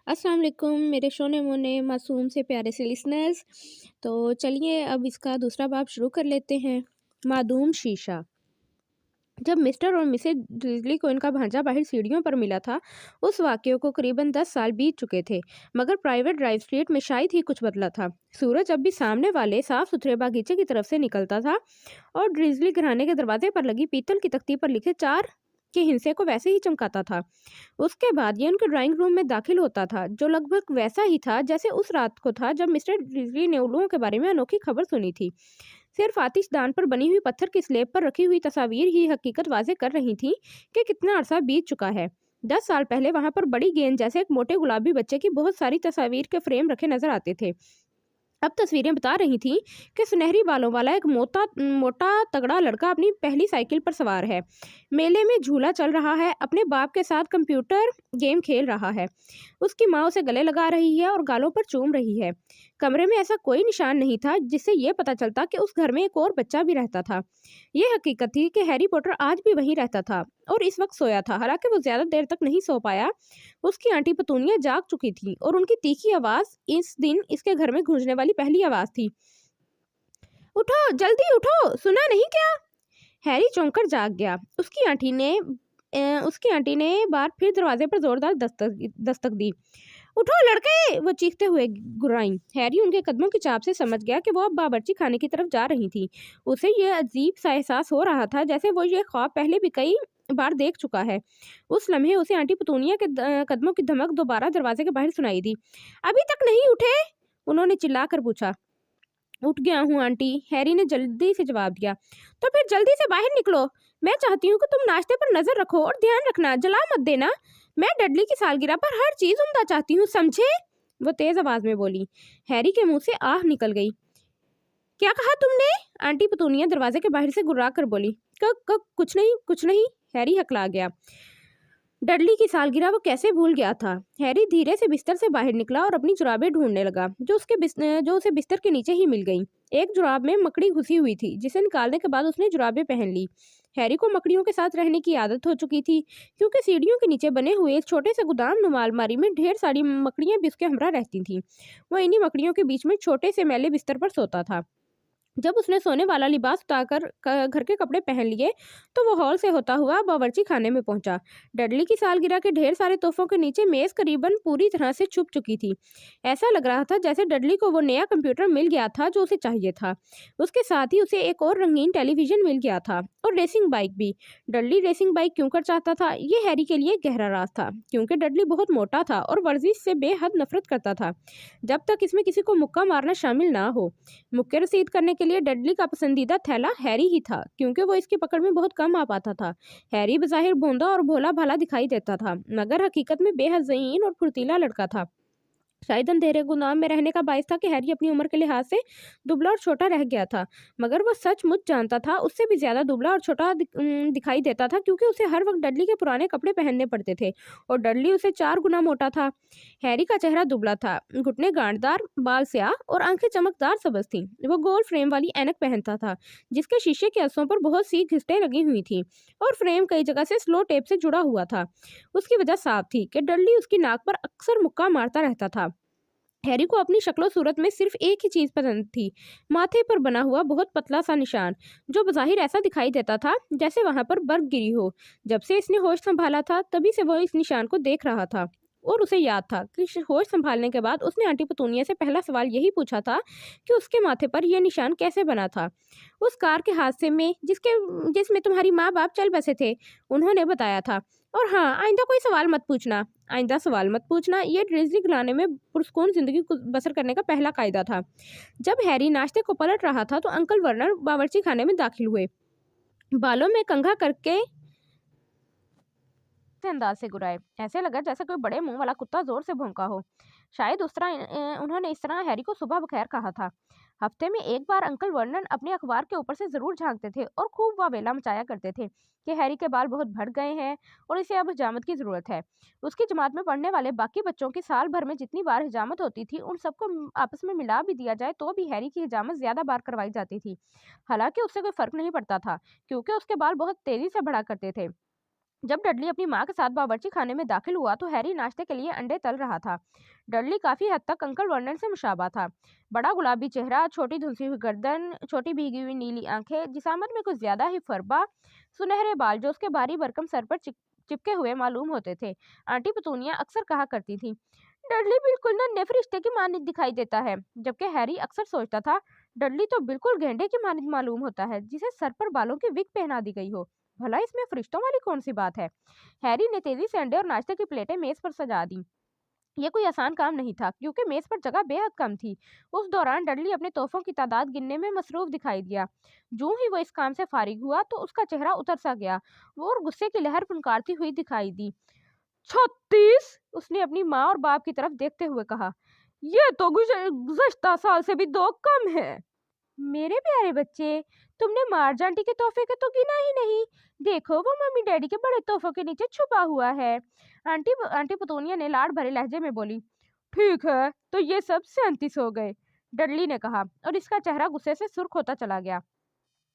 अस्सलाम वालेकुम मेरे शोने मोने मासूम से प्यारे से लिसनर्स। तो चलिए अब इसका दूसरा बाब शुरू कर लेते हैं। मादूम शीशा। जब मिस्टर और मिसेज ड्रिजली को इनका भांजा बाहर सीढ़ियों पर मिला था, उस वाक़ये को करीबन 10 साल बीत चुके थे, मगर प्राइवेट ड्राइव स्ट्रीट में शायद ही कुछ बदला था। सूरज अब भी सामने वाले साफ सुथरे बागीचे की तरफ से निकलता था और ड्रिजली घराने के दरवाजे पर लगी पीतल की तख्ती पर लिखे 4 के हिंसे को वैसे ही चमकाता था। उसके बाद ये उनके ड्राइंग रूम में दाखिल होता था, जो लगभग वैसा ही था जैसे उस रात को था जब मिस्टर ड्रिजली ने उल्लुओं के बारे में अनोखी खबर सुनी थी। सिर्फ आतिशदान पर बनी हुई पत्थर की स्लेब पर रखी हुई तस्वीर ही हकीकत वाज़ेह कर रही थी कि कितना अरसा बीत चुका है। 10 साल पहले वहां पर बड़ी गेंद जैसे एक मोटे गुलाबी बच्चे की बहुत सारी तस्वीर के फ्रेम रखे नजर आते थे। अब तस्वीरें बता रही थीं कि सुनहरी बालों वाला एक मोटा तगड़ा लड़का अपनी पहली साइकिल पर सवार है, मेले में झूला चल रहा है, अपने बाप के साथ कंप्यूटर गेम खेल रहा है। उसकी माँ उसे गले लगा रही है और गालों पर चूम रही है। कमरे में ऐसा कोई निशान नहीं था जिससे ये पता चलता कि उस घर में एक और बच्चा भी रहता था। ये हकीकत थी कि हैरी पॉटर आज भी वहीं रहता था और इस वक्त सोया था। हालांकि वो ज्यादा देर तक नहीं सो पाया। उसकी आंटी पतूनिया जाग चुकी थी और उनकी तीखी आवाज इस दिन इसके घर में गूंजने वाली पहली आवाज थी। उठो जल्दी उठो, सुना नहीं क्या? हैरी चौंक कर जाग गया। उसकी आंटी ने बार फिर दरवाजे पर जोरदार दस्तक दस्तक दी। उठो लड़के, वो चीखते हुए गुर्राईं। हैरी उनके कदमों की चाप से समझ गया कि वो अब बावर्ची खाने की तरफ जा रही थी। उसे यह अजीब सा एहसास हो रहा था जैसे वो ये ख्वाब पहले भी कई बार देख चुका है। उस लम्हे उसे आंटी पतूनिया के कदमों की धमक दोबारा दरवाजे के बाहर सुनाई दी। अभी तक नहीं उठे? उन्होंने चिल्लाकर पूछा। उठ गया हूँ आंटी, हैरी ने जल्दी से जवाब दिया। तो फिर जल्दी से बाहर निकलो। मैं चाहती हूँ कि तुम नाश्ते पर नजर रखो और ध्यान रखना, जला मत देना। मैं डडली की सालगिरह पर हर चीज उम्दा चाहती हूँ, समझे? वो तेज आवाज में बोली। हैरी के मुंह से आह निकल गई। क्या कहा तुमने? आंटी पतूनिया दरवाजे के बाहर से गुर्रा कर बोली। कुछ नहीं कुछ नहीं, हैरी हकला गया। डडली की सालगिरह वो कैसे भूल गया था। हैरी धीरे से बिस्तर से बाहर निकला और अपनी जुराबें ढूंढने लगा, जो उसे बिस्तर के नीचे ही मिल गईं। एक जुराब में मकड़ी घुसी हुई थी, जिसे निकालने के बाद उसने जुराबें पहन ली। हैरी को मकड़ियों के साथ रहने की आदत हो चुकी थी, क्योंकि सीढ़ियों के नीचे बने हुए एक छोटे से गोदाम नुमा अलमारी में ढेर सारी मकड़ियां भी उसके हमरा रहती थीं। वह इन्हीं मकड़ियों के बीच में छोटे से मैले बिस्तर पर सोता था। जब उसने सोने वाला लिबास उतारकर घर के कपड़े पहन लिए, तो वो हॉल से होता हुआ बावर्ची खाने में पहुंचा। डडली की सालगिरह के ढेर सारे तोहफों के नीचे मेज करीबन पूरी तरह से छुप चुकी थी। ऐसा लग रहा था जैसे डडली को वो नया कंप्यूटर मिल गया था जो उसे चाहिए था। उसके साथ ही उसे एक और रंगीन टेलीविजन मिल गया था और रेसिंग बाइक भी। डडली रेसिंग बाइक क्यों कर चाहता था, ये हैरी के लिए गहरा राज था, क्योंकि डडली बहुत मोटा था और वर्जिश से बेहद नफरत करता था, जब तक इसमें किसी को मुक्का मारना शामिल ना हो। मुक्के रसीद करने के लिए डडली का पसंदीदा थैला हैरी ही था, क्योंकि वो इसकी पकड़ में बहुत कम आ पाता था। हैरी बज़ाहिर भोंदा और भोला भाला दिखाई देता था, मगर हकीकत में बेहद ज़हीन और फुर्तीला लड़का था। शायद अंधेरे गुदाम में रहने का बायस था कि हैरी अपनी उम्र के लिहाज से दुबला और छोटा रह गया था, मगर वो सचमुच जानता था उससे भी ज्यादा दुबला और छोटा दिखाई देता था, क्योंकि उसे हर वक्त डडली के पुराने कपड़े पहनने पड़ते थे और डडली उसे 4 गुना मोटा था। हैरी का चेहरा दुबला था, घुटने गांठदार, बाल स्याह और आंखें चमकदार सब्ज थीं। वो गोल फ्रेम वाली ऐनक पहनता था, जिसके शीशे के अस्सों पर बहुत सी घिसटें लगी हुई थीं और फ्रेम कई जगह से स्लो टेप से जुड़ा हुआ था। उसकी वजह साफ थी कि डडली उसकी नाक पर अक्सर मुक्का मारता रहता था। हैरी को अपनी शक्लो सूरत में सिर्फ एक ही चीज पसंद थी, माथे पर बना हुआ बहुत पतला सा निशान, जो बज़ाहिर ऐसा दिखाई देता था जैसे वहां पर बर्फ गिरी हो। जब से इसने होश संभाला था, तभी से वो इस निशान को देख रहा था और उसे याद था कि होश संभालने के बाद उसने आंटी पतूनिया से पहला सवाल यही पूछा था कि उसके माथे पर यह निशान कैसे बना था। उस कार के हादसे में जिसमें तुम्हारी माँ बाप चल बसे थे, उन्होंने बताया था। और हाँ, आइंदा कोई सवाल मत पूछना। आइंदा सवाल मत पूछना, ये ड्रिजली घराने में पुरस्कून जिंदगी बसर करने का पहला कायदा था। जब हैरी नाश्ते को पलट रहा था, तो अंकल वर्नर बावर्ची खाने में दाखिल हुए, बालों में कंघा करके अंदाज से गुराए। ऐसे लगा जैसे कोई बड़े मुंह वाला कुत्ता जोर से भौंका हो। शायद उन्होंने इस तरह हैरी को सुबह बखैर कहा था। हफ्ते में एक बार अंकल वर्नन अपने अखबार के ऊपर से जरूर झांकते थे और खूब वावेला मचाया करते थे कि हैरी के बाल बहुत बढ़ गए हैं और इसे अब हिजामत की जरूरत है। उसकी जमात में पढ़ने वाले बाकी बच्चों की साल भर में जितनी बार हिजामत होती थी, उन सबको आपस में मिला भी दिया जाए तो भी हैरी की हिजामत ज्यादा बार करवाई जाती थी। हालांकि उससे कोई फर्क नहीं पड़ता था, क्योंकि उसके बाल बहुत तेजी से बढ़ा करते थे। जब डडली अपनी माँ के साथ बावर्ची खाने में दाखिल हुआ तो हैरी नाश्ते के लिए अंडे तल रहा था। डडली काफी हद तक अंकल वर्नन से मुशाबा था। बड़ा गुलाबी चेहरा, छोटी धुंसी हुई गर्दन, छोटी भीगी हुई नीली आंखें, जिसामत में कुछ ज्यादा ही फरबा, सुनहरे बाल जो उसके भारी भरकम सर पर चिपके हुए मालूम होते थे। आंटी पतूनिया अक्सर कहा करती थी, डडली बिल्कुल नन्हे फरिश्ते की मानित दिखाई देता है, जबकि हैरी अक्सर सोचता था, डडली तो बिल्कुल गेंडे की मानित मालूम होता है जिसे सर पर बालों की विग पहना दी गई हो। भला इसमें फरिश्तों वाली कौन सी बात है। हैरी ने तेजी से अंडे और नाश्ते की प्लेटें मेज पर सजा दी। ये कोई आसान काम नहीं था क्योंकि मेज पर जगह बेहद कम थी। उस दौरान डडली अपने तोहफों की तादाद गिनने में मसरूफ दिखाई दिया। जो ही वो इस काम से फारिग हुआ तो उसका चेहरा उतर सा गया, वो और गुस्से की लहर फुनकारती हुई दिखाई दी। 36! उसने अपनी माँ और बाप की तरफ देखते हुए कहा, ये तो गुज़श्ता साल से भी 2 कम है। मेरे प्यारे बच्चे, तुमने मार्ज आंटी के तोहफे के तो गिना ही नहीं। देखो वो मम्मी डैडी के बड़े तोहफों के नीचे छुपा हुआ है। आंटी आंटी पतोनिया ने लाड़ भरे लहजे में बोली। ठीक है, तो ये सब 37 हो गए, डडली ने कहा, और इसका चेहरा गुस्से से सुर्ख होता चला गया।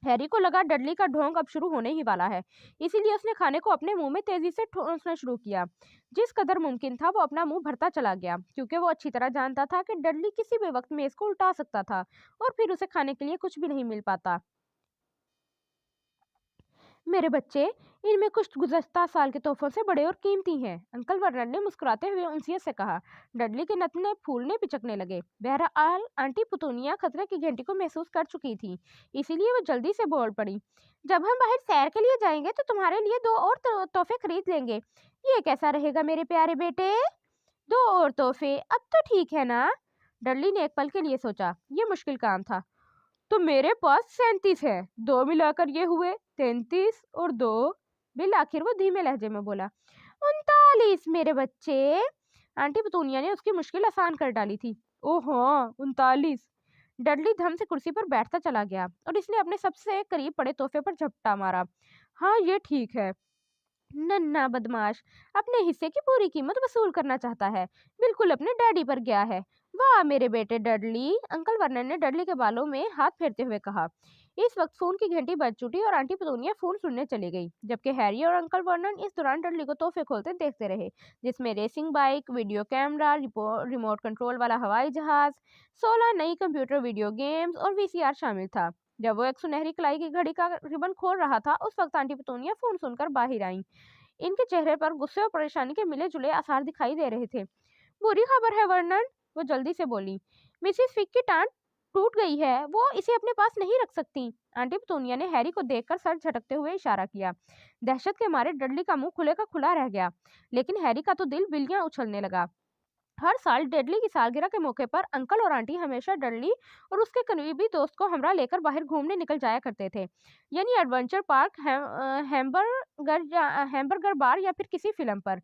हैरी को लगा डडली का ढोंग अब शुरू होने ही वाला है, इसीलिए उसने खाने को अपने मुंह में तेजी से ठूंसना शुरू किया। जिस कदर मुमकिन था वो अपना मुंह भरता चला गया, क्योंकि वो अच्छी तरह जानता था कि डडली किसी भी वक्त मेज को उल्टा सकता था और फिर उसे खाने के लिए कुछ भी नहीं मिल पाता। मेरे बच्चे, इनमें कुछ गुज़श्ता साल के तोहफों से बड़े और कीमती हैं, अंकल वर्नन ने मुस्कुराते हुए उनसियत से कहा। डडली के नथने फूलने पिचकने लगे। बहरहाल आंटी पुतुनिया खतरे की घंटी को महसूस कर चुकी थी, इसीलिए वो जल्दी से बोल पड़ी। जब हम बाहर सैर के लिए जाएंगे तो तुम्हारे लिए 2 और तोहफे खरीद लेंगे। ये कैसा रहेगा मेरे प्यारे बेटे? 2 और तोहफे, अब तो ठीक है ना? डडली ने एक पल के लिए सोचा। ये मुश्किल काम था। तो मेरे पास 37 है, 2 मिलाकर ये हुए 33 और 2। बिल आखिर वो धीमे लहजे में बोला। 39 मेरे बच्चे। आंटी पतूनिया ने उसकी मुश्किल आसान कर डाली थी। ओह हाँ, 39। डडली धम से कुर्सी पर बैठता चला गया और इसने अपने सबसे करीब पड़े तोहफे पर झपटा मारा। हाँ, ये ठीक है। नन्ना बदमाश अपने हिस्से की पूरी कीमत वसूल करना चाहता है, बिल्कुल अपने डैडी पर गया है। वाह मेरे बेटे डडली, अंकल वर्नन ने डडली के बालों में हाथ फेरते हुए कहा। इस वक्त फोन की घंटी बज चुकी और आंटी पतोनिया फोन सुनने चली गई, जबकि हैरी और अंकल वर्नन इस दौरान डडली को तोहफे खोलते देखते रहे, जिसमें racing bike, video camera, remote control वाला हवाई जहाज, 16 नई कंप्यूटर वीडियो गेम्स और वीसीआर शामिल था। जब वो एक सुनहरी कलाई की घड़ी का रिबन खोल रहा था, उस वक्त आंटी पतोनिया फोन सुनकर बाहर आई। इनके चेहरे पर गुस्से और परेशानी के मिले जुले आसार दिखाई दे रहे थे। बुरी खबर है वर्नन, वो जल्दी से बोली। मिसिस फिक की टांग टूट गई है, वो इसे अपने पास नहीं रख सकती। आंटी पतोनिया ने हैरी को देखकर सर झटकते हुए इशारा किया। दहशत के मारे डडली का मुंह खुले का खुला रह गया, लेकिन हैरी का तो दिल बिल्लियां उछलने लगा। हर साल डडली की सालगिरह के मौके पर अंकल और आंटी हमेशा डडली और उसके करीबी दोस्त को हमरा लेकर बाहर घूमने निकल जाया करते थे, यानी एडवेंचर पार्क, हैम्बर्गर बार या फिर किसी फिल्म पर।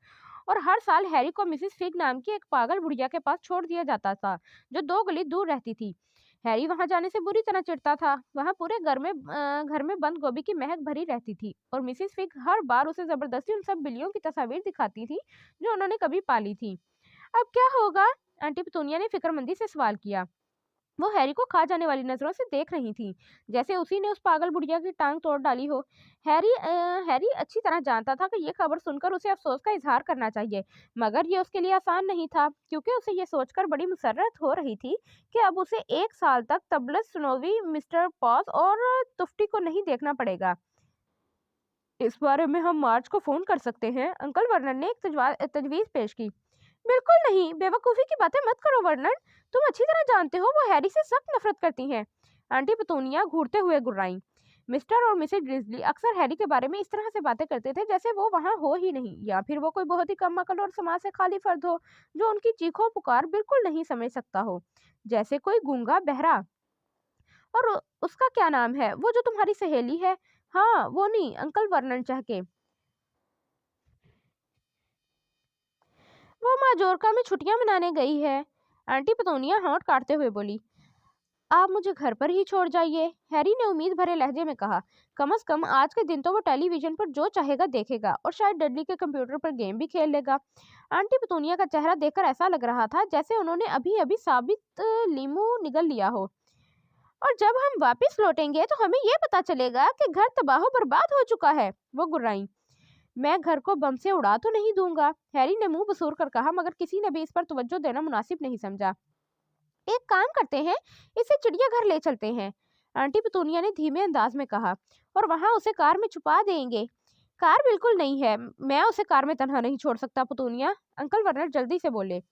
और हर साल हैरी को मिसिस फिग नाम की एक पागल बुढ़िया के पास छोड़ दिया जाता था, जो 2 गली दूर रहती थी। हैरी वहां जाने से बुरी तरह चिढ़ता था। वहां पूरे घर में बंद गोभी की महक भरी रहती थी और मिसिस फिग हर बार उसे जबरदस्ती उन सब बिल्लियों की तस्वीर दिखाती थी जो उन्होंने कभी पाली थी। अब क्या होगा? आंटी पितूनिया ने फिक्रमंदी से सवाल किया। वो हैरी को खा जाने वाली नजरों से देख रही थी, जैसे उसी ने उस पागल बुढ़िया की टांग तोड़ डाली हो। हैरी अच्छी तरह जानता था कि ये खबर सुनकर उसे अफसोस का इजहार करना चाहिए, मगर ये उसके लिए आसान नहीं था, क्योंकि उसे ये सोचकर बड़ी मुसर्रत हो रही थी कि अब उसे 1 साल तक तबलस स्नोवी, मिस्टर पॉज और तुफ्टी को नहीं देखना पड़ेगा। इस बारे में हम मार्च को फोन कर सकते हैं, अंकल वर्नन ने एक तजवीज पेश की। बिल्कुल नहीं, बेवकूफ़ी की बातें मत करो वर्नन, तुम अच्छी तरह जानते हो वो हैरी से सख्त नफरत करती हैं। आंटी पतूनिया घूरते हुए गुर्राई। मिस्टर और मिसेज ड्रिजली अक्सर हैरी के बारे में इस तरह से बातें करते थे जैसे वो वहाँ हो ही नहीं, या फिर वो कोई बहुत ही कम अकल और समाज से खाली फर्द हो जो उनकी चीखों पुकार बिल्कुल नहीं समझ सकता हो, जैसे कोई गूंगा बहरा। और उसका क्या नाम है, वो जो तुम्हारी सहेली है? हाँ, वो नहीं, अंकल वर्नन चहके। वो माजोर्का में छुट्टियां मनाने गई है, आंटी पतोनिया होंठ काटते हुए बोली। आप मुझे घर पर ही छोड़ जाइए, हैरी ने उम्मीद भरे लहजे में कहा। कम से कम आज के दिन तो वो टेलीविजन पर जो चाहेगा देखेगा और शायद डडली के कंप्यूटर पर गेम भी खेल लेगा। आंटी पतोनिया का चेहरा देखकर ऐसा लग रहा था जैसे उन्होंने अभी अभी साबित लीमू निगल लिया हो। और जब हम वापस लौटेंगे तो हमें ये पता चलेगा कि घर तबाह बर्बाद हो चुका है, वो गुर्राई। मैं घर को बम से उड़ा तो नहीं दूंगा, हैरी ने मुंह बसूर कर कहा, मगर किसी ने भी इस पर तवज्जो देना मुनासिब नहीं समझा। एक काम करते हैं, इसे चिड़ियाघर ले चलते हैं, आंटी पितूनिया ने धीमे अंदाज में कहा, और वहां उसे कार में छुपा देंगे। कार बिल्कुल नहीं है, मैं उसे कार में तन्हा नहीं छोड़ सकता पितूनिया, अंकल वर्नर जल्दी से बोले।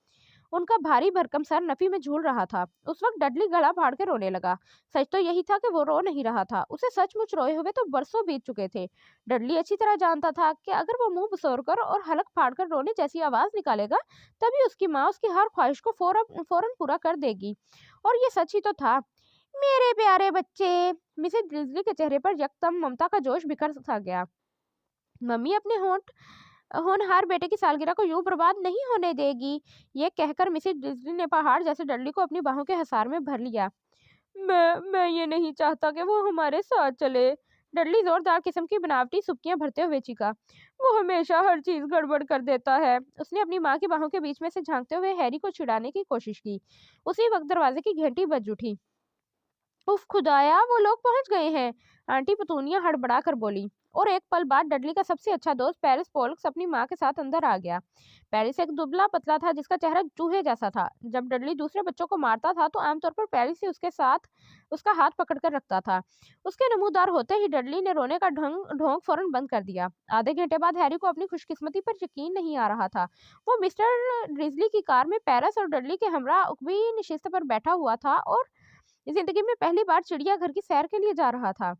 उनका भारी भरकम सर नफी में झूल रहा था। उस वक्त डडली गला फाड़ के रोने लगा। सच तो यही था कि वो रो नहीं रहा था, उसे सचमुच रोए हुए तो बरसों बीत चुके थे। डडली अच्छी तरह जानता था कि अगर वो मुंह बसोर कर और हलक फाड़ कर रोने जैसी आवाज निकालेगा, तभी उसकी माँ उसकी हर ख्वाहिश को फौरन फौरन पूरा कर देगी। और ये सच ही तो था। मेरे प्यारे बच्चे, मिसेस ड्रिजली के चेहरे पर यकदम ममता का जोश बिखर सा गया। मम्मी अपने होनहार बेटे की सालगिरह को यूं बर्बाद नहीं होने देगी, ये कहकर मिसेस डिज्नी ने पहाड़ जैसे डडली को अपनी बाहों के हसार में भर लिया। मैं ये नहीं चाहता कि वो हमारे साथ चले, डडली जोरदार किस्म की बनावटी सुबकियां भरते हुए चीखा। वो हमेशा हर चीज गड़बड़ कर देता है। उसने अपनी माँ की बाहों के बीच में से झांकते हुए हैरी को छिड़ाने की कोशिश की। उसी वक्त दरवाजे की घंटी बज उठी। उफ खुदाया, वो लोग पहुंच गए हैं, आंटी पतूनिया हड़बड़ा कर बोली। और एक पल बाद डडली का सबसे अच्छा दोस्त पेरिस पोल्क्स अपनी माँ के साथ अंदर आ गया। पेरिस एक दुबला पतला था जिसका चेहरा चूहे जैसा था। जब डडली दूसरे बच्चों को मारता था तो आमतौर पर पेरिस ही उसके साथ उसका हाथ पकड़कर रखता था। उसके नमूदार होते ही डडली ने रोने का ढोंग फौरन बंद कर दिया। आधे घंटे बाद हैरी को अपनी खुशकिस्मती पर यकीन नहीं आ रहा था। वो मिस्टर ड्रिजली की कार में पेरिस और डडली के हमरा उकबी नशिस्त पर बैठा हुआ था और जिंदगी में पहली बार चिड़ियाघर की सैर के लिए जा रहा था।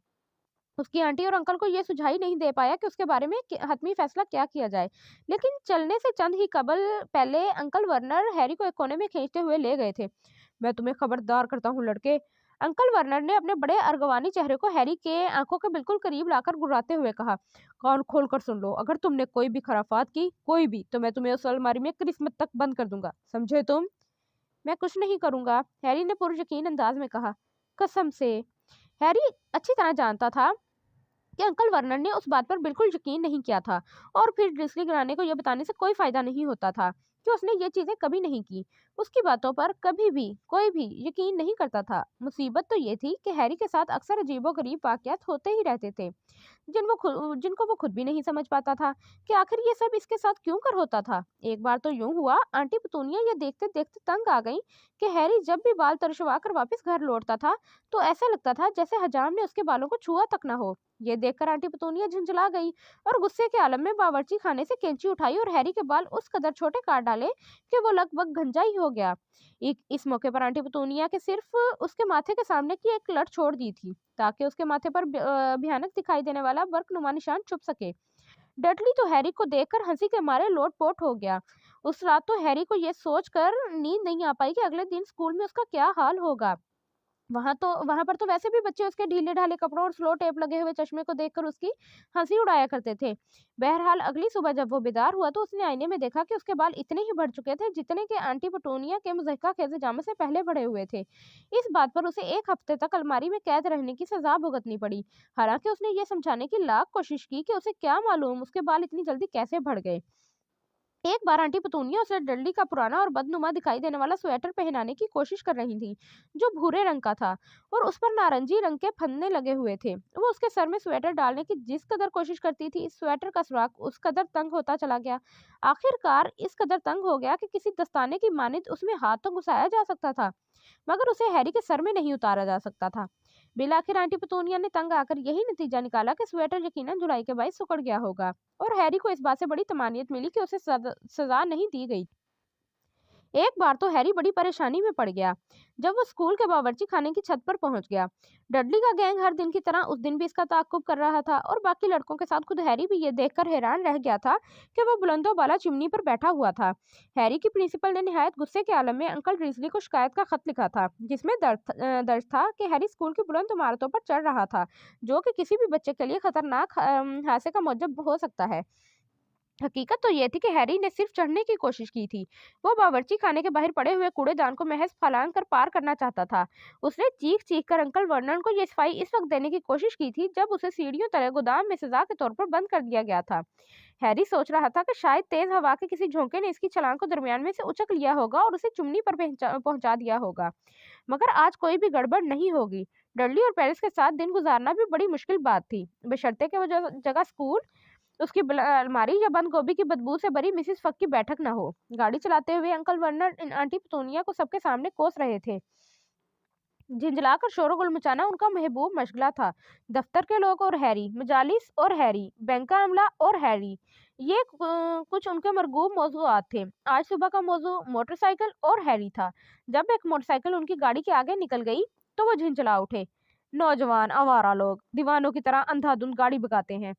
उसकी आंटी और अंकल को यह सुझाई नहीं दे पाया कि उसके बारे में हतमी फैसला क्या किया जाए, लेकिन चलने से चंद ही कबल पहले अंकल वर्नर हैरी को एक कोने में खींचते हुए ले गए थे। मैं तुम्हें खबरदार करता हूँ लड़के, अंकल वर्नर ने अपने बड़े अर्गवानी चेहरे को हैरी के आंखों के बिल्कुल करीब लाकर गुर्राते हुए कहा। कान खोल कर सुन लो, अगर तुमने कोई भी खराफात की, कोई भी, तो मैं तुम्हें उस अलमारी में किस्मत तक बंद कर दूंगा, समझे तुम? मैं कुछ नहीं करूंगा, हैरी ने पुरयकीन अंदाज में कहा। कसम से। हैरी अच्छी तरह जानता था कि अंकल वर्नर ने उस बात पर बिल्कुल यकीन नहीं किया था, और फिर ड्रिस्ली ग्राने को यह बताने से कोई फायदा नहीं होता था कि उसने ये चीजें कभी नहीं की। उसकी बातों पर कभी भी कोई भी यकीन नहीं करता था। मुसीबत तो ये थी कि हैरी के साथ अक्सर अजीबोगरीब वाकयात होते ही रहते थे, जिनको वो खुद भी नहीं समझ पाता था कि आखिर ये सब इसके साथ क्यों कर होता था। एक बार तो यूं हुआ, आंटी पतूनिया ये देखते देखते तंग आ गई कि हैरी जब भी बाल तरशवा कर वापस घर लौटता था तो ऐसा लगता था जैसे हजाम ने उसके बालों को छुआ तक ना हो। ये देखकर आंटी पतूनिया झंझला गई और गुस्से के आलम में बावर्ची खाने से कैंची उठाई और हैरी के बाल उस कदर छोटे काट डाले कि वो लगभग गंजा ही हो गया। इस मौके पर आंटी पतूनिया के सिर्फ उसके माथे के सामने की एक लट छोड़ दी थी ताकि उसके माथे पर भयानक दिखाई देने वाला बर्कनुमा निशान छुप सके। डडली तो हैरी को देखकर हंसी के मारे लोटपोट हो गया। उस रात तो हैरी को यह सोचकर नींद नहीं आ पाई कि अगले दिन स्कूल में उसका क्या हाल होगा। वहां पर तो वैसे भी बच्चे उसके ढीले ढाले कपड़ों और स्लो टेप लगे हुए चश्मे को देखकर उसकी हंसी उड़ाया करते थे। बहरहाल अगली सुबह जब वो बेदार हुआ तो उसने आईने में देखा कि उसके बाल इतने ही बढ़ चुके थे जितने के आंटी पटोनिया के मुज़हका खेज़ जामे से पहले बढ़े हुए थे। इस बात पर उसे एक हफ्ते तक अलमारी में कैद रहने की सजा भुगतनी पड़ी। हालांकि उसने ये समझाने की लाख कोशिश की कि उसे क्या मालूम उसके बाल इतनी जल्दी कैसे बढ़ गए। एक बार आंटी पतूनिया उसे डडली का पुराना और बदनुमा दिखाई देने वाला स्वेटर पहनाने की कोशिश कर रही थी, जो भूरे रंग का था और उस पर नारंगी रंग के फन्ने लगे हुए थे। वो उसके सर में स्वेटर डालने की जिस कदर कोशिश करती थी, स्वेटर का सुराख उस कदर तंग होता चला गया। आखिरकार इस कदर तंग हो गया कि किसी दस्ताने की मानिंद उसमें हाथ तो घुसाया जा सकता था, मगर उसे हैरी के सर में नहीं उतारा जा सकता था। बिलाखिर आंटी पतूनिया ने तंग आकर यही नतीजा निकाला कि स्वेटर यकीनन जुलाई के बाईस सिकुड़ गया होगा, और हैरी को इस बात से बड़ी तमानियत मिली कि उसे सजा नहीं दी गई। एक बार तो हैरी बड़ी परेशानी में पड़ गया जब वो स्कूल के बावर्ची खाने की छत पर पहुंच गया। डडली का गैंग हर दिन की तरह उस दिन भी इसका ताक्कुब कर रहा था, और बाकी लड़कों के साथ खुद हैरी भी ये देखकर हैरान रह गया था कि वो बुलंदो बाला चिमनी पर बैठा हुआ था। हैरी की प्रिंसिपल ने निहायत गुस्से के आलम में अंकल ड्रिजली को शिकायत का खत लिखा था, जिसमें दर्ज था कि हैरी स्कूल की बुलंद इमारतों पर चढ़ रहा था, जो कि किसी भी बच्चे के लिए खतरनाक हादसे का मौजब हो सकता है। हकीकत तो यह थी कि हैरी ने सिर्फ चढ़ने की कोशिश की थी। वो बावर्ची खाने के बाहर पड़े हुए कूड़ेदान को महज फलांग कर पार करना चाहता था। उसने चीख चीख कर अंकल वर्नन को यह सफाई इस वक्त देने की कोशिश की थी जब उसे सीढ़ियों तले गोदाम में सजा के तौर पर बंद कर दिया गया था। हैरी सोच रहा था कि शायद तेज हवा के किसी झोंके ने इसकी छलांग को दरमियान में से उचक लिया होगा और उसे चिमनी पर पहुंचा दिया होगा, मगर आज कोई भी गड़बड़ नहीं होगी। डडली और पेरिस के साथ दिन गुजारना भी बड़ी मुश्किल बात थी, बशर्ते कि वो जगह स्कूल उसकी अलमारी या बंद गोभी की बदबू से भरी मिसिस फक की बैठक न हो। गाड़ी चलाते हुए अंकल वर्नर आंटी पतोनिया को सबके सामने कोस रहे थे। झिंझलाकर शोरगुल मचाना उनका महबूब मशगला था। दफ्तर के लोग और हैरी, मजालिस और हैरी, बैंक का अमला और हैरी, ये कुछ उनके मरगूब मौजूआत थे। आज सुबह का मौजू मोटरसाइकिल और हैरी था। जब एक मोटरसाइकिल उनकी गाड़ी के आगे निकल गई तो वो झिंझला उठे। नौजवान आवारा लोग दीवानों की तरह अंधाधुंध गाड़ी भगाते हैं।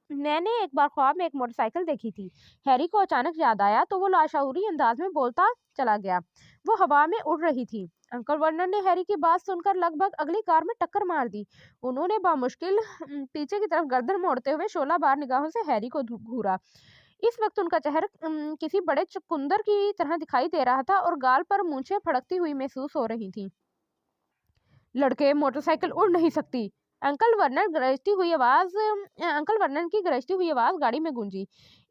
मैंने एक बार ख्वाब में एक मोटरसाइकिल देखी थी। हैरी को अचानक याद आया तो वो लाशऊरी अंदाज में बोलता चला गया। वो हवा में उड़ रही थी। अंकल वर्नर ने हैरी की बात सुनकर लगभग अगली कार में टक्कर मार दी। उन्होंने बामुश्किल पीछे की तरफ गर्दन मोड़ते हुए शोला बार निगाहों से हैरी को घूरा। इस वक्त उनका चेहरा किसी बड़े चुकंदर की तरह दिखाई दे रहा था और गाल पर मूंछें फड़कती हुई महसूस हो रही थी। लड़के, मोटरसाइकिल उड़ नहीं सकती। अंकल वर्नर की गरजती हुई आवाज गाड़ी में गूंजी।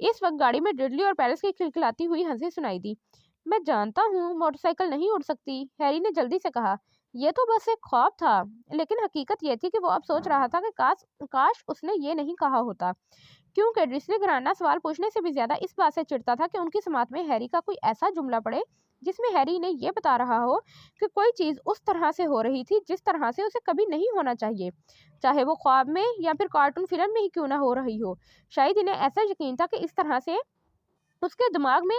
इस वक्त गाड़ी में डिडली और पेरिस की खिलखिलाती हुई हंसी सुनाई दी। मैं जानता हूँ मोटरसाइकिल नहीं उड़ सकती, हैरी ने जल्दी से कहा। यह तो बस एक ख्वाब था, लेकिन हकीकत यह थी कि वो अब सोच रहा था कि काश उसने ये नहीं कहा होता, क्योंकि ड्रिस्ली घराना सवाल पूछने से भी ज्यादा इस बात से चिढ़ता था कि उनकी समात में हैरी का कोई ऐसा जुमला पड़े जिसमें हैरी ने यह बता रहा हो कि कोई चीज उस तरह से हो रही थी जिस तरह से उसे कभी नहीं होना चाहिए, चाहे वो ख्वाब में या फिर कार्टून फिल्म में ही क्यों ना हो रही हो। शायद इन्हें ऐसा यकीन था कि इस तरह से उसके दिमाग में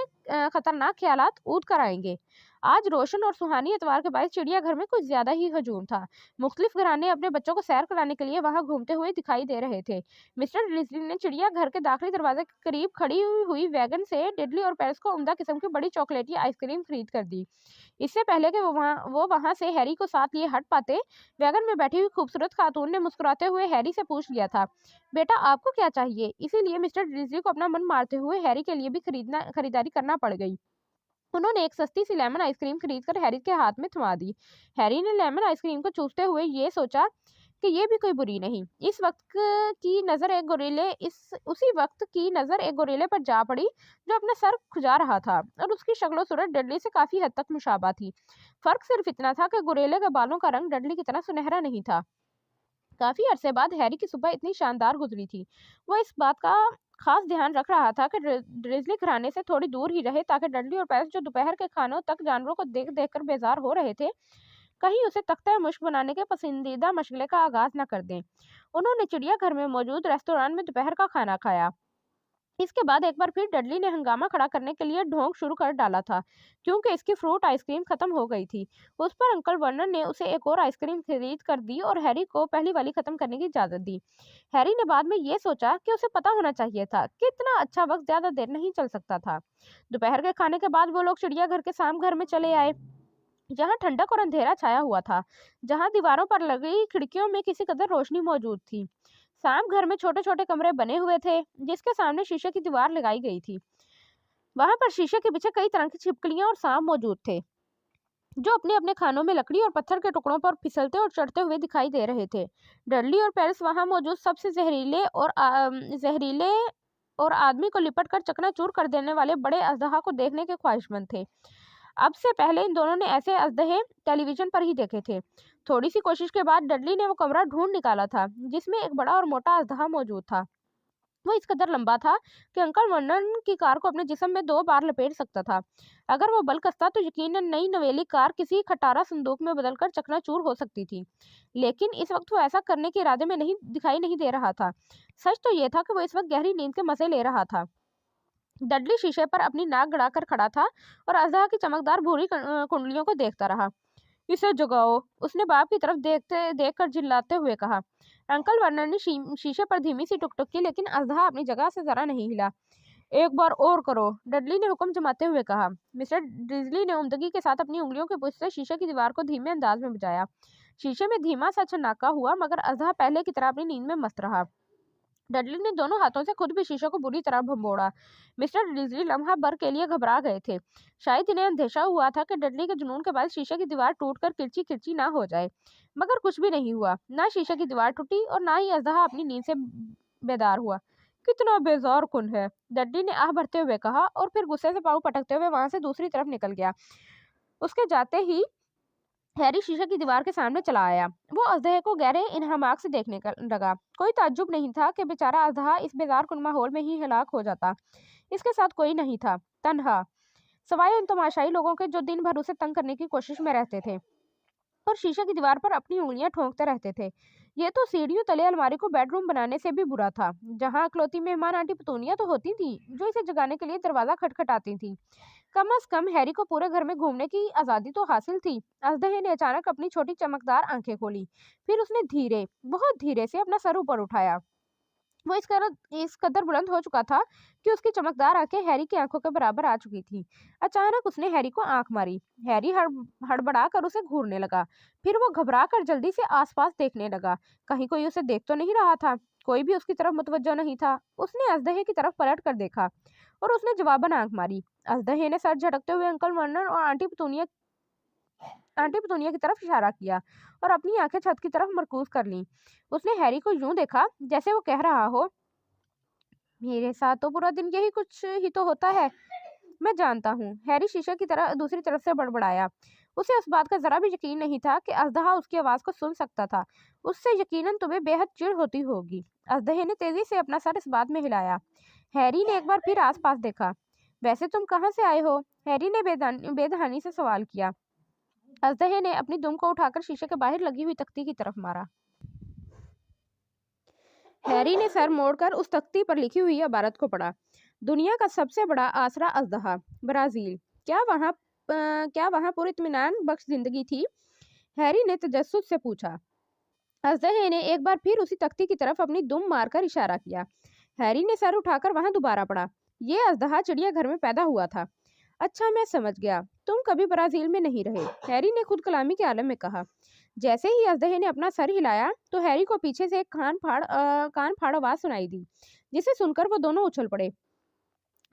खतरनाक ख्यालात ऊद कर आएंगे। आज रोशन और सुहानी एतवार के बाद चिड़ियाघर में कुछ ज्यादा ही हजूम था। मुख्तलिफ घराने अपने बच्चों को सैर कराने के लिए वहां घूमते हुए दिखाई दे रहे थे। मिस्टर डिज्नी ने चिड़ियाघर के दाखिली दरवाजे के करीब खड़ी हुई वैगन से डिडली और पेरिस को उम्दा किस्म की बड़ी चॉकलेटी आइसक्रीम खरीद कर दी। इससे पहले कि वो वहां से हैरी को साथ लिए हट पाते, वैगन में बैठी हुई खूबसूरत खातून ने मुस्कुराते हुए हैरी से पूछ लिया था, बेटा आपको क्या चाहिए? इसीलिए मिस्टर डिज्नी को अपना मन मारते हुए हैरी के लिए भी खरीदारी करना पड़ गई। उन्होंने एक सस्ती सी लेमन आइसक्रीम खरीदकर हैरी के हाथ में थमा दी। हैरी ने लेमन आइसक्रीम को चूसते हुए ये सोचा कि ये भी कोई बुरी नहीं। उसी वक्त की नजर एक गोरेले पर जा पड़ी जो अपना सर खुजा रहा था और उसकी शक्लो सूरत डडली से काफी हद तक मुशाबा थी। फर्क सिर्फ इतना था कि गोरेले के बालों का रंग डडली की तरह सुनहरा नहीं था। काफी अरसे बाद हैरी की सुबह इतनी शानदार गुजरी थी। वो इस बात का खास ध्यान रख रहा था कि ड्रिजली घराने से थोड़ी दूर ही रहे, ताकि डडली और पेरिस जो दोपहर के खानों तक जानवरों को देख देख कर बेजार हो रहे थे, कहीं उसे तख्ता मुश्क बनाने के पसंदीदा मशगले का आगाज न कर दें। उन्होंने चिड़ियाघर में मौजूद रेस्तोरां में दोपहर का खाना खाया। इसके बाद एक बार फिर डडली ने हंगामा खड़ा करने के लिए ढोंग शुरू कर डाला था, क्योंकि इसकी फ्रूट आइसक्रीम खत्म हो गई थी। उस पर अंकल वर्नर ने उसे एक और आइसक्रीम खरीद कर दी और हैरी को पहली वाली खत्म करने की इजाजत दी। हैरी ने बाद में ये सोचा कि उसे पता होना चाहिए था कि इतना अच्छा वक्त ज्यादा देर नहीं चल सकता था। दोपहर के खाने के बाद वो लोग चिड़ियाघर के साम घर में चले आए, जहाँ ठंडक और अंधेरा छाया हुआ था, जहाँ दीवारों पर लगी खिड़कियों में किसी कदर रोशनी मौजूद थी। साम घर में छोटे छोटे कमरे बने हुए थे, जिसके सामने शीशे की दीवार लगाई गई थी। वहां पर शीशे के पीछे कई तरह की छिपकलियां और सांप मौजूद थे, जो अपने अपने खानों में लकड़ी और पत्थर के टुकड़ों पर फिसलते और चढ़ते हुए दिखाई दे रहे थे। डडली और पेरिस वहां मौजूद सबसे जहरीले और आदमी को लिपट कर चकनाचूर कर देने वाले बड़े अजदहा को देखने के ख्वाहिशमंद थे। अब से पहले इन दोनों ने ऐसे अजदहे टेलीविजन पर ही देखे थे। थोड़ी सी कोशिश के बाद डडली ने वो कमरा ढूंढ निकाला था जिसमें एक बड़ा और मोटा अजदहा मौजूद था। वो इस कदर लंबा था कि अंकल वर्नन की कार को अपने जिस्म में 2 बार लपेट सकता था। अगर वो बल कसता तो यकीनन नई नवेली कार किसी खटारा संदूक में बदलकर चकनाचूर हो सकती थी, लेकिन इस वक्त वो ऐसा करने के इरादे में दिखाई नहीं दे रहा था। सच तो ये था कि वो इस वक्त गहरी नींद के मजे ले रहा था। डडली शीशे पर अपनी नाक गड़ाकर खड़ा था और अजहा की चमकदार भूरी कुंडलियों को देखता रहा। इसे जगाओ, उसने बाप की तरफ देखकर चिल्लाते हुए कहा। अंकल वर्नर ने शीशे पर धीमी सी टुक की, लेकिन अजहा अपनी जगह से जरा नहीं हिला। एक बार और करो, डडली ने हुक्म जमाते हुए कहा। मिस्टर डिज्ली ने उम्दगी के साथ अपनी उंगलियों के पुश से शीशे की दीवार को धीमे अंदाज में बजाया। शीशे में धीमा सा छनाका हुआ, मगर अजहा पहले की तरह अपनी नींद में मस्त रहा। डडली ने दोनों हाथों से खुद भी शीशे को बुरी तरह भंबोड़ा। मिस्टर डिज्ली लम्हा भर के लिए घबरा गए थे। शायद इन्हें अंदेशा हुआ था कि डडली के जुनून के बाद शीशे की दीवार टूटकर किरची किरची ना हो जाए, मगर कुछ भी नहीं हुआ। ना शीशे की दीवार टूटी और ना ही अजहा अपनी नींद से बेदार हुआ। कितना बेजार कुन है, डडली ने आह भरते हुए कहा और फिर गुस्से से पाँव पटकते हुए वहां से दूसरी तरफ निकल गया। उसके जाते ही हैरी शीशे की दीवार के सामने चला आया। वो अजदहे को गहरे इन्हमाक से देखने लगा। कोई ताज्जुब नहीं था कि बेचारा अजदहा इस बेजारकुन माहौल में ही हलाक हो जाता। इसके साथ कोई नहीं था, तन्हा, सवाए उन तमाशाई लोगों के जो दिन भर उसे तंग करने की कोशिश में रहते थे और शीशे की दीवार पर अपनी उंगलियां ठोंकते रहते थे। ये तो सीढ़ियों तले अलमारी को बेडरूम बनाने से भी बुरा था, जहां अकलौती मेहमान आंटी पतूनिया तो होती थी जो इसे जगाने के लिए दरवाजा खटखटाती थी। कम अज कम हैरी को पूरे घर में घूमने की आजादी तो हासिल थी। अजदहे ने अचानक अपनी छोटी चमकदार आंखें खोली। फिर उसने धीरे, बहुत धीरे से अपना सर ऊपर उठाया। वो इस कदर बुलंद हो चुका था कि उसकी चमकदार आंखें हैरी की आंखों के बराबर आ चुकी थी। अचानक उसने हैरी को आंख मारी। हैरी हड़बड़ा कर उसे घूरने लगा। फिर वो घबरा कर जल्दी से आसपास देखने लगा। कहीं कोई उसे देख तो नहीं रहा था। कोई भी उसकी तरफ मुतवज्जो नहीं था। उसने अजदहे की तरफ पलट कर देखा और उसने जवाबन आंख मारी। अजदहे ने सर झटकते हुए अंकल वर्नर और आंटी पतूनिया की तरफ इशारा किया और अपनी आंखें छत की तरफ मरकूज कर लीं। उसने हैरी को यूं देखा जैसे वो कह रहा हो, मेरे साथ तो पूरा दिन यही कुछ ही तो होता है। मैं जानता हूँ, हैरी शीशे की तरह दूसरी तरफ से बड़बड़ाया। उसे उस बात का जरा भी यकीन नहीं था कि अजदहा उसकी आवाज को सुन सकता था। उससे यकीनन तुम्हें बेहद चिढ़ होती होगी। अजदहे ने तेजी से अपना सर इस बात में हिलाया। हैरी ने एक बार फिर आसपास देखा। वैसे तुम कहाँ से आए हो? हैरी ने बेदहानी से सवाल किया। अजदहे ने अपनी दुम को उठाकर शीशे के बाहर लगी हुई तख्ती की तरफ मारा। हैरी ने सर मोड़कर उस तख्ती पर लिखी हुई इबारत को पढ़ा। दुनिया का सबसे बड़ा आसरा अजदहा, ब्राजील। क्या वहाँ पुरइत्मीनान बख्श जिंदगी थी? हैरी ने तजस्सुस से पूछा। अजदहे ने एक बार फिर उसी तख्ती की तरफ अपनी दुम मारकर इशारा किया। हैरी ने सर उठाकर वहां दोबारा पढ़ा। ये अजदहा चिड़ियाघर में पैदा हुआ था। अच्छा, मैं समझ गया, तुम कभी ब्राजील में नहीं रहे, हैरी ने खुद कलामी के आलम में कहा। जैसे ही अजदहे ने अपना सर हिलाया तो हैरी को पीछे से एक कान फाड़ आवाज सुनाई दी, जिसे सुनकर वो दोनों उछल पड़े।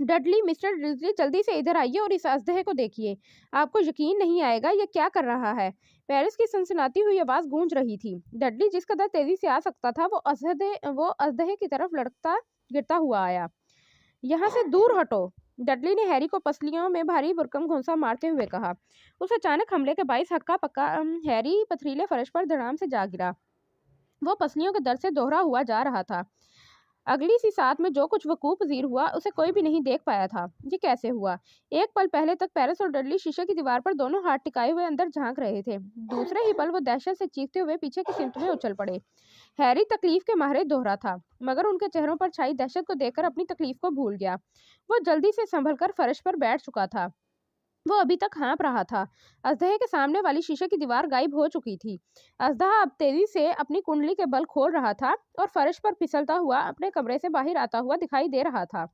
डडली, मिस्टर डिज्ली, जल्दी से इधर आइए और इस अजदहे को देखिए। आपको यकीन नहीं आएगा ये क्या कर रहा है। पेरिस की सनसनाती हुई आवाज गूंज रही थी। डडली जिस कदर तेजी से आ सकता था, वो अजदहे की तरफ लड़कता गिरता हुआ आया। यहाँ से दूर हटो, डडली ने हैरी को पसलियों में भारी भरकम घूंसा मारते हुए कहा। उस अचानक हमले के बाइस हक्का पक्का हैरी पथरीले फर्श पर धड़ाम से जा गिरा। वो पसलियों के दर्द से दोहरा हुआ जा रहा था। अगली सी साथ में जो कुछ वकूफ पजीर हुआ उसे कोई भी नहीं देख पाया था। ये कैसे हुआ? एक पल पहले तक पेरिस और डडली शीशे की दीवार पर दोनों हाथ टिकाए हुए अंदर झांक रहे थे। दूसरे ही पल वो दहशत से चीखते हुए पीछे की सिमत में उछल पड़े। हैरी तकलीफ के मारे दोहरा था, मगर उनके चेहरों पर छाई दहशत को देखकर अपनी तकलीफ को भूल गया। वो जल्दी से संभल कर फर्श पर बैठ चुका था। वो अभी तक हाँप रहा था। अजदहे के सामने वाली शीशे की दीवार गायब हो चुकी थी। अजदहा अब तेजी से अपनी कुंडली के बल खोल रहा था और फर्श पर फिसलता हुआ अपने कमरे से बाहर आता हुआ दिखाई दे रहा था।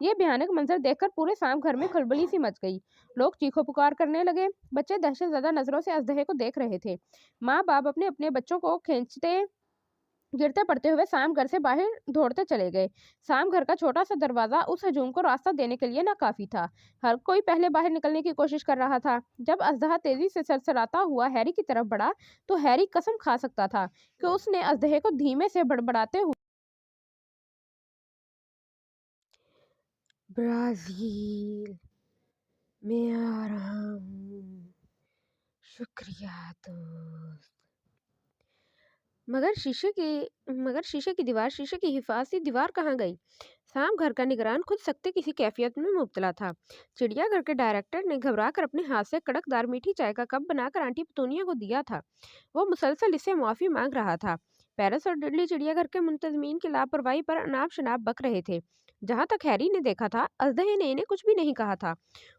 ये भयानक मंजर देखकर पूरे शाम घर में खलबली सी मच गई। लोग चीखो पुकार करने लगे। बच्चे दहशत ज़दा नजरों से अजदहे को देख रहे थे। माँ बाप अपने अपने बच्चों को खींचते गिरते पड़ते हुए शाम घर से बाहर दौड़ते चले गए। शाम घर का छोटा सा दरवाजा उस हजूम को रास्ता देने के लिए नाकाफी था। हर कोई पहले बाहर निकलने की कोशिश कर रहा था। जब अजदहा तेजी से सरसराता हुआ हैरी की तरफ बढ़ा तो हैरी कसम खा सकता था कि उसने अजदहे को धीमे से बड़बड़ाते हुए ब्राजील में आ रहा हूँ, शुक्रिया दोस्त। मगर शीशे की दीवार, शीशे की हिफाजती दीवार कहाँ गई? शाम घर का निगरान खुद सख्त किसी कैफियत में मुब्तला था। चिड़ियाघर के डायरेक्टर ने घबरा कर अपने हाथ से कड़कदार मीठी चाय का कप बनाकर आंटी पतूनिया को दिया था। वो मुसलसल इससे माफी मांग रहा था। पेरिस और डिडली चिड़ियाघर के मुंतजमीन की लापरवाही पर अनाप शनाप बक रहे थे। जहां तक हैरी ने देखा था, अजदहे ने इन्हें कुछ भी नहीं कहा था।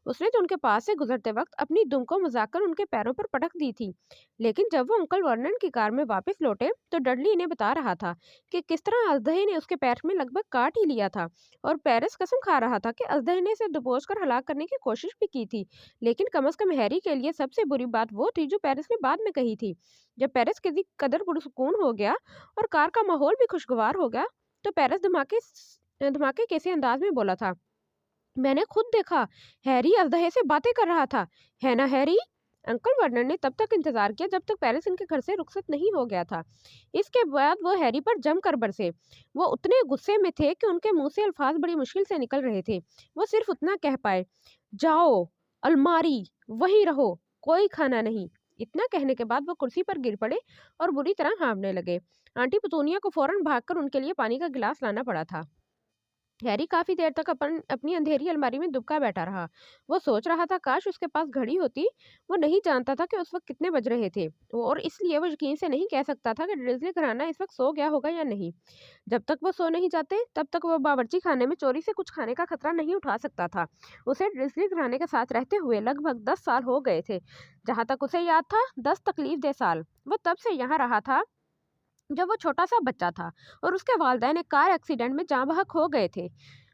उसने तो उनके पास से गुजरते वक्त अपनी दुम को मजाक कर उनके पैरों पर पटक दी थी। लेकिन जब वो अंकल वर्नन की कार में वापस लौटे तो डडली इन्हें बता रहा था कि किस तरह अजदहे ने उसके पैर में लगभग काट ही लिया था। और पेरिस कसम खा रहा था कि अजदहे ने इसे दबोच कर हलाक करने की कोशिश भी की थी। लेकिन कम अज कम हैरी के लिए सबसे बुरी बात वो थी जो पेरिस ने बाद में कही थी। जब पेरिस किसी कदर पुरसुकून हो गया और कार का माहौल भी खुशगवार हो गया तो पेरिस धमाके कैसे अंदाज में बोला था, मैंने खुद देखा, हैरी अजदहे से बातें कर रहा था, है ना हैरी? अंकल वर्नर ने तब तक इंतजार किया जब तक पेरिस इनके घर से रुखसत नहीं हो गया था। इसके बाद वो हैरी पर जमकर बरसे। वो उतने गुस्से में थे कि उनके मुंह से अल्फाज बड़ी मुश्किल से निकल रहे थे। वो सिर्फ उतना कह पाए, जाओ अलमारी, वहीं रहो, कोई खाना नहीं। इतना कहने के बाद वो कुर्सी पर गिर पड़े और बुरी तरह हाँफने लगे। आंटी पतूनिया को फौरन भागकर उनके लिए पानी का गिलास लाना पड़ा था। हैरी काफी देर तक अपनी अंधेरी अलमारी में दुबका बैठा रहा। वो सोच रहा था काश उसके पास घड़ी होती। वो नहीं जानता था कि उस वक्त कितने बज रहे थे, और इसलिए वो यकीन से नहीं कह सकता था कि ड्रिज़ली घराना इस वक्त सो गया होगा या नहीं। जब तक वो सो नहीं जाते तब तक वो बावर्ची खाने में चोरी से कुछ खाने का खतरा नहीं उठा सकता था। उसे ड्रिज़ली घराने के साथ रहते हुए लगभग 10 साल हो गए थे। जहाँ तक उसे याद था, 10 तकलीफ-दे साल। वो तब से यहाँ रहा था जब वो छोटा सा बच्चा था और उसके वालिदैन एक कार एक्सीडेंट में जाँ बहक हो गए थे।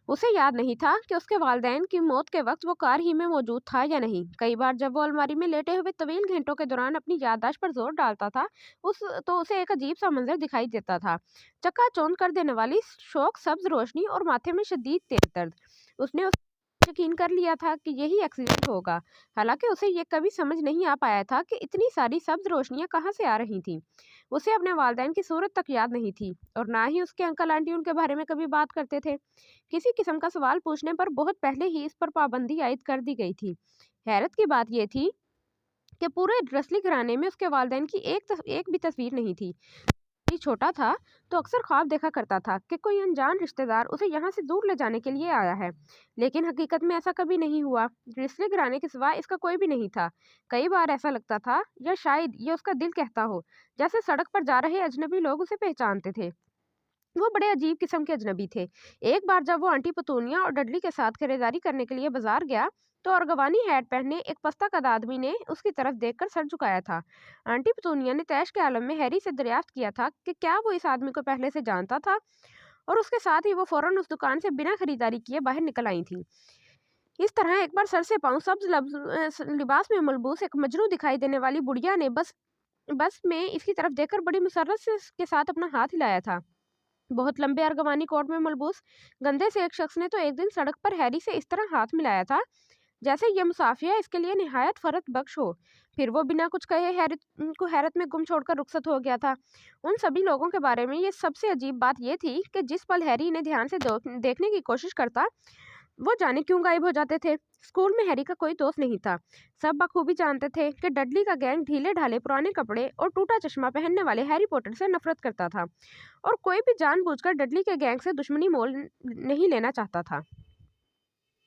उसे याद नहीं था कि उसके वालिदैन की मौत के वक्त वो कार ही में मौजूद था या नहीं। कई बार जब वो अलमारी में लेटे हुए तवील घंटों के दौरान अपनी याददाश्त पर जोर डालता था उसे एक अजीब सा मंजर दिखाई देता था। चकाचौंध कर देने वाली शोक सब्ज रोशनी और माथे में शदीद तेज दर्द। उसने यकीन कर लिया था कि यही एक्सीडेंट होगा। हालांकि उसे ये कभी समझ नहीं आ पाया था कि इतनी सारी सब्ज रोशनियां कहाँ से आ रही थीं। उसे अपने वालिदैन की सूरत तक याद नहीं थी, और ना ही उसके अंकल आंटी उनके बारे में कभी बात करते थे। किसी किस्म का सवाल पूछने पर बहुत पहले ही इस पर पाबंदी आयद कर दी गई थी। हैरत की बात यह थी कि पूरे ड्रसली घराने में उसके वालिदैन की एक भी तस्वीर नहीं थी। ये छोटा था तो अक्सर ख्वाब देखा करता था कि कोई अनजान रिश्तेदार उसे यहाँ से दूर ले जाने के लिए आया है, लेकिन हकीकत में ऐसा कभी नहीं हुआ। ड्रिसली घराने के सिवा इसका कोई भी नहीं था। कई बार ऐसा लगता था, या शायद ये उसका दिल कहता हो, जैसे सड़क पर जा रहे अजनबी लोग उसे पहचानते थे। वो बड़े अजीब किस्म के अजनबी थे। एक बार जब वो आंटी पतूनिया और डडली के साथ खरीदारी करने के लिए बाजार गया तो अरगवानी हैट पहने एक पस्ता कद आदमी ने उसकी तरफ देखकर सर झुकाया था। आंटी पतूनिया ने तैश के आलम में हैरी से दरियाफ्त किया था कि क्या वो इस आदमी को पहले से जानता था, और उसके साथ ही वो फौरन उस दुकान से बिना खरीदारी किए बाहर निकल आई थी। इस तरह एक बार सर से पांव सब्ज लिबास में मलबूस एक मजनू दिखाई देने वाली बुढ़िया ने बस में इसकी तरफ देखकर बड़ी मुसर्रत से के साथ अपना हाथ हिलाया था। बहुत लंबे अरगवानी कोट में मलबूस गंदे से एक शख्स ने तो एक दिन सड़क पर हैरी से इस तरह हाथ मिलाया था जैसे ये मुसाफिया इसके लिए निहायत फरत बख्श हो। फिर वो बिना कुछ कहे हैरत में गुम छोड़कर रुखसत हो गया था। उन सभी लोगों के बारे में ये सबसे अजीब बात यह थी कि जिस पल हैरी इन्हें ध्यान से देखने की कोशिश करता, वो जाने क्यों गायब हो जाते थे। स्कूल में हैरी का कोई दोस्त नहीं था। सब बखूबी जानते थे कि डडली का गैंग ढीले ढाले पुराने कपड़े और टूटा चश्मा पहनने वाले हैरी पॉटर से नफरत करता था, और कोई भी जानबूझकर डडली के गैंग से दुश्मनी मोल नहीं लेना चाहता था।